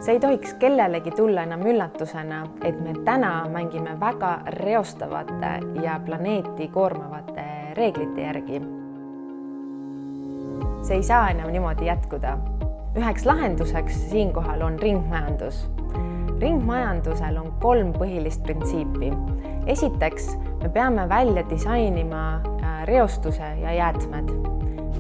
See ei tohiks kellelegi tulla enam üllatusena, et me täna mängime väga reostavate ja planeeti koormavate reeglite järgi. See ei saa enam niimoodi jätkuda. Üheks lahenduseks siinkohal on ringmajandus. Ringmajandusel on 3 põhilist printsiipi. Esiteks, me peame välja disainima reostuse ja jäätmed.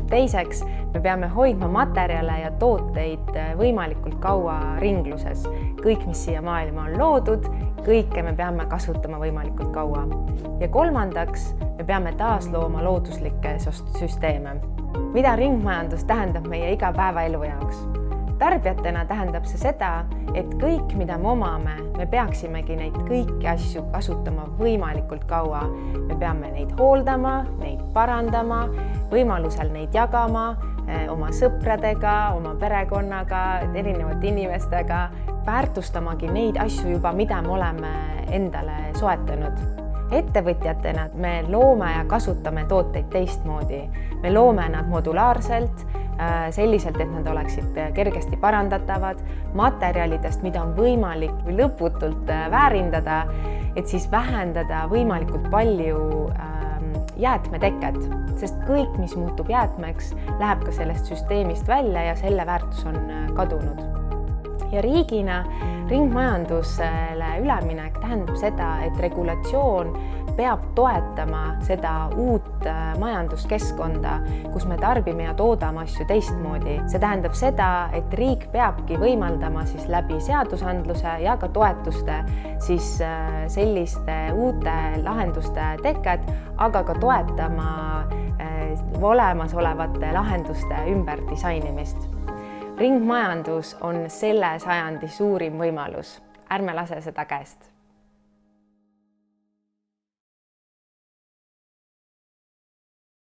Teiseks, me peame hoidma materjale ja tooteid võimalikult kaua ringluses. Kõik, mis siia maailma on loodud, kõike me peame kasutama võimalikult kaua. Ja kolmandaks, me peame taas looma looduslikke süsteeme. Mida ringmajandus tähendab meie igapäevaelu jaoks? Tarbijatena tähendab see seda, et kõik, mida me omame, me peaksimegi neid kõiki asju kasutama võimalikult kaua. Me peame neid hooldama, neid parandama, võimalusel neid jagama oma sõpradega, oma perekonnaga, erinevate inimestega, väärtustamagi neid asju juba, mida me oleme endale soetanud. Ettevõtjatena me loome ja kasutame tooteid teistmoodi. Me loome nad modulaarselt, selliselt, et nad oleksid kergesti parandatavad, materjalidest, mida on võimalik lõputult väärindada, et siis vähendada võimalikult palju jäätmeteket, sest kõik, mis muutub jäätmeks, läheb ka sellest süsteemist välja ja selle väärtus on kadunud. Ja riigina ringmajandusele üleminek tähendab seda, et regulatsioon peab toetama seda uut majanduskeskkonda, kus me tarbime ja toodame asju teistmoodi. See tähendab seda, et riik peabki võimaldama siis läbi seadusandluse ja ka toetuste siis selliste uute lahenduste teket, aga ka toetama olemasolevate lahenduste ümber disainimist. Ringmajandus on selle sajandi suurim võimalus. Ärme lase seda käest.